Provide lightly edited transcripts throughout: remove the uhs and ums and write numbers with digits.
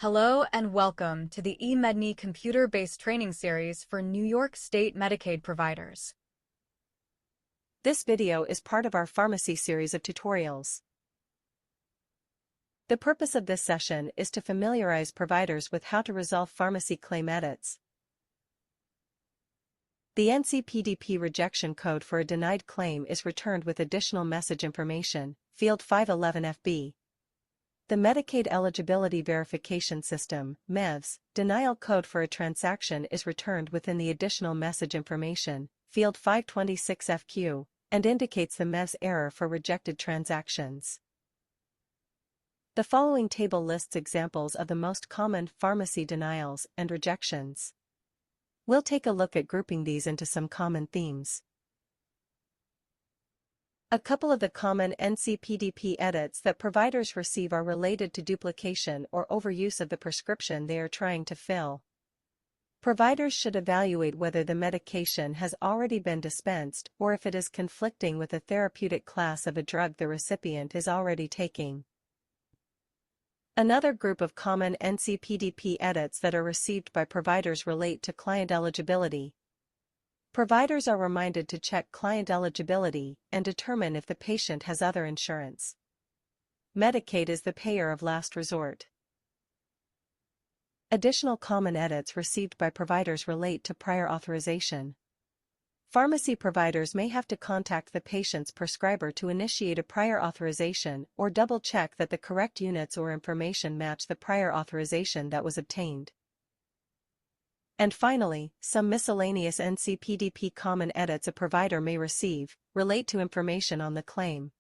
Hello and welcome to the eMedNY computer-based training series for New York State Medicaid providers. This video is part of our pharmacy series of tutorials. The purpose of this session is to familiarize providers with how to resolve pharmacy claim edits. The NCPDP rejection code for a denied claim is returned with additional message information, field 511FB. The Medicaid Eligibility Verification System (MEVS) denial code for a transaction is returned within the additional message information, field 526FQ, and indicates the MEVS error for rejected transactions. The following table lists examples of the most common pharmacy denials and rejections. We'll take a look at grouping these into some common themes. A couple of the common NCPDP edits that providers receive are related to duplication or overuse of the prescription they are trying to fill. Providers should evaluate whether the medication has already been dispensed or if it is conflicting with a therapeutic class of a drug the recipient is already taking. Another group of common NCPDP edits that are received by providers relate to client eligibility. Providers are reminded to check client eligibility and determine if the patient has other insurance. Medicaid is the payer of last resort. Additional common edits received by providers relate to prior authorization. Pharmacy providers may have to contact the patient's prescriber to initiate a prior authorization or double-check that the correct units or information match the prior authorization that was obtained. And finally, some miscellaneous NCPDP common edits a provider may receive relate to information on the claim.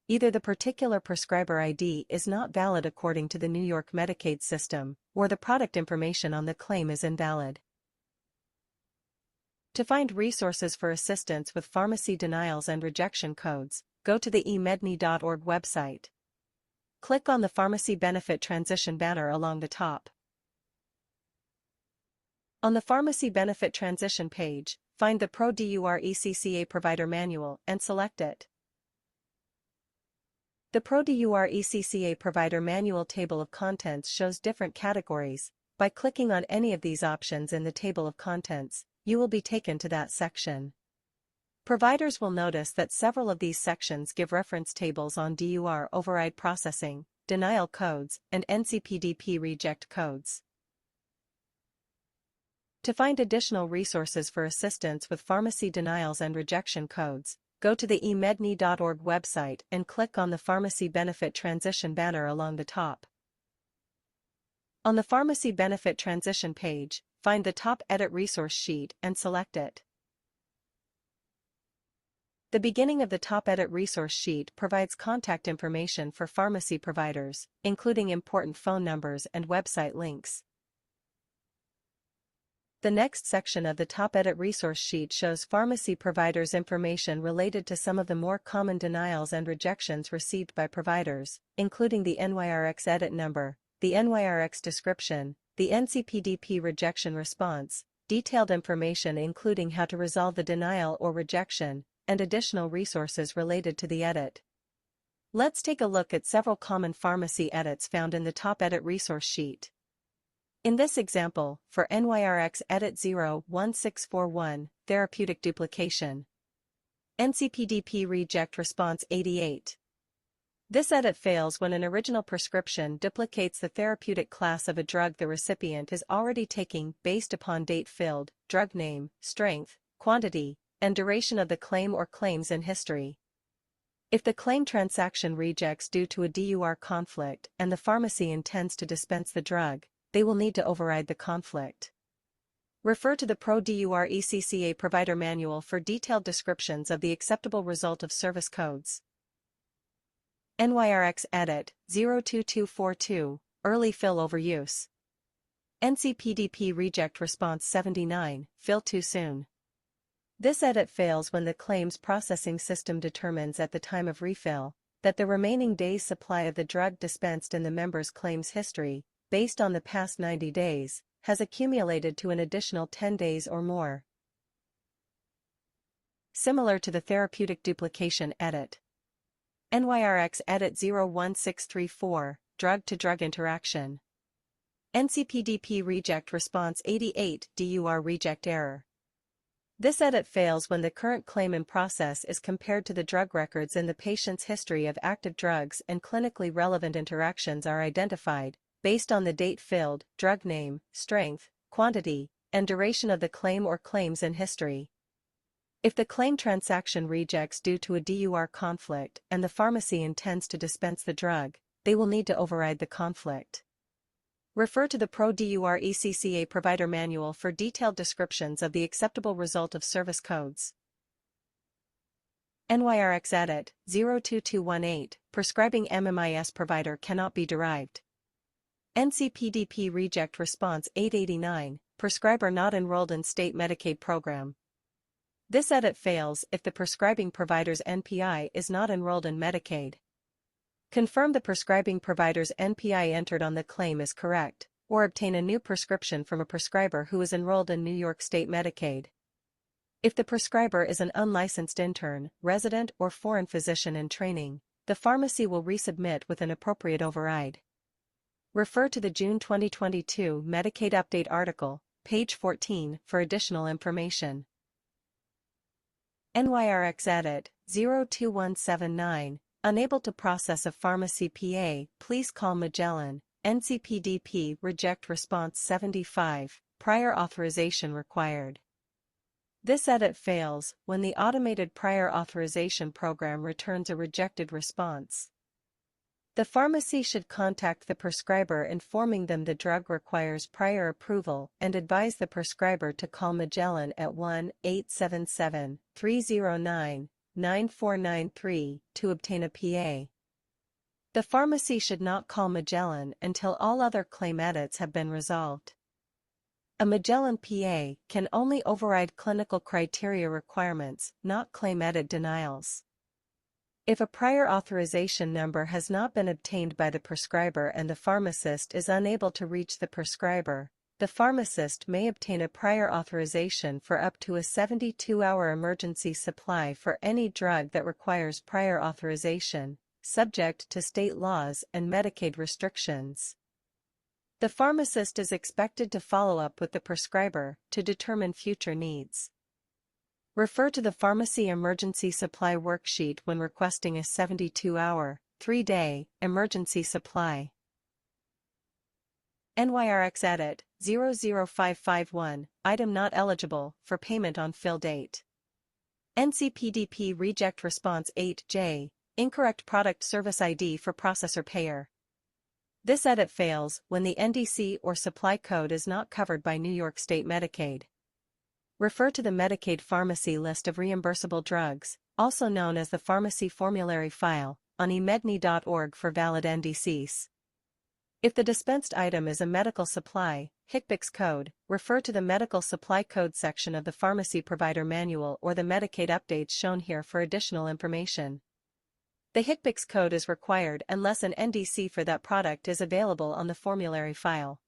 Either the particular prescriber ID is not valid according to the New York Medicaid system, or the product information on the claim is invalid. To find resources for assistance with pharmacy denials and rejection codes, go to the emedny.org website. Click on the Pharmacy Benefit Transition banner along the top. On the Pharmacy Benefit Transition page, find the ProDUR-ECCA Provider Manual and select it. The ProDUR-ECCA Provider Manual table of contents shows different categories. By clicking on any of these options in the table of contents, you will be taken to that section. Providers will notice that several of these sections give reference tables on DUR override processing, denial codes, and NCPDP reject codes. To find additional resources for assistance with pharmacy denials and rejection codes, go to the emedny.org website and click on the Pharmacy Benefit Transition banner along the top. On the Pharmacy Benefit Transition page, find the top Edit Resource sheet and select it. The beginning of the top Edit Resource sheet provides contact information for pharmacy providers, including important phone numbers and website links. The next section of the top Edit Resource sheet shows pharmacy providers' information related to some of the more common denials and rejections received by providers, including the NYRx edit number, the NYRx description, the NCPDP rejection response, detailed information including how to resolve the denial or rejection, and additional resources related to the edit. Let's take a look at several common pharmacy edits found in the top Edit Resource sheet. In this example, for NYRx Edit 01641, Therapeutic Duplication. NCPDP Reject Response 88. This edit fails when an original prescription duplicates the therapeutic class of a drug the recipient is already taking based upon date filled, drug name, strength, quantity, and duration of the claim or claims in history. If the claim transaction rejects due to a DUR conflict and the pharmacy intends to dispense the drug, they will need to override the conflict. Refer to the ProDUR-ECCA Provider Manual for detailed descriptions of the acceptable result of service codes. NYRx Edit 02242, Early Fill Overuse. NCPDP Reject Response 79, Fill Too Soon. This edit fails when the claims processing system determines at the time of refill that the remaining day's supply of the drug dispensed in the member's claims history, based on the past 90 days, has accumulated to an additional 10 days or more. Similar to the therapeutic duplication edit. NYRx Edit 01634, Drug-to-drug interaction. NCPDP Reject Response 88 DUR Reject Error. This edit fails when the current claim in process is compared to the drug records in the patient's history of active drugs and clinically relevant interactions are identified, based on the date filled, drug name, strength, quantity, and duration of the claim or claims in history. If the claim transaction rejects due to a DUR conflict and the pharmacy intends to dispense the drug, they will need to override the conflict. Refer to the Pro-DUR ECCA Provider Manual for detailed descriptions of the acceptable result of service codes. NYRx Edit 02218 Prescribing MMIS Provider cannot be derived. NCPDP Reject Response 889 Prescriber not enrolled in State Medicaid Program. This edit fails if the prescribing provider's NPI is not enrolled in Medicaid. Confirm the prescribing provider's NPI entered on the claim is correct, or obtain a new prescription from a prescriber who is enrolled in New York State Medicaid. If the prescriber is an unlicensed intern, resident, or foreign physician in training, the pharmacy will resubmit with an appropriate override. Refer to the June 2022 Medicaid Update article, page 14, for additional information. NYRx Edit 02179 Unable to process a pharmacy PA, please call Magellan. NCPDP Reject Response 75 Prior authorization required. This edit fails when the automated prior authorization program returns a rejected response. The pharmacy should contact the prescriber informing them the drug requires prior approval and advise the prescriber to call Magellan at 1-877-309-9493 to obtain a PA. The pharmacy should not call Magellan until all other claim edits have been resolved. A Magellan PA can only override clinical criteria requirements, not claim edit denials. If a prior authorization number has not been obtained by the prescriber and the pharmacist is unable to reach the prescriber, the pharmacist may obtain a prior authorization for up to a 72-hour emergency supply for any drug that requires prior authorization, subject to state laws and Medicaid restrictions. The pharmacist is expected to follow up with the prescriber to determine future needs. Refer to the Pharmacy Emergency Supply Worksheet when requesting a 72-hour, 3-day, emergency supply. NYRx Edit 00551 Item not eligible for payment on fill date. NCPDP Reject Response 8J Incorrect Product Service ID for Processor Payer. This edit fails when the NDC or supply code is not covered by New York State Medicaid. Refer to the Medicaid Pharmacy List of Reimbursable Drugs, also known as the Pharmacy Formulary File, on emedney.org for valid NDCs. If the dispensed item is a medical supply, HCPCS code, refer to the Medical Supply Code section of the Pharmacy Provider Manual or the Medicaid updates shown here for additional information. The HCPCS code is required unless an NDC for that product is available on the formulary file.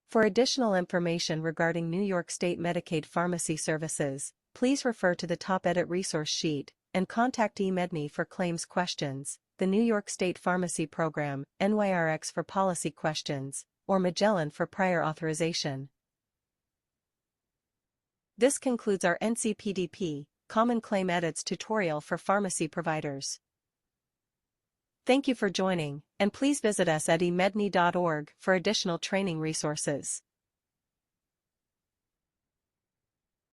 For additional information regarding New York State Medicaid pharmacy services, please refer to the top edit resource sheet and contact eMedNey for claims questions, the New York State Pharmacy Program, NYRx for policy questions, or Magellan for prior authorization. This concludes our NCPDP Common Claim Edits tutorial for pharmacy providers. Thank you for joining, and please visit us at emedney.org for additional training resources.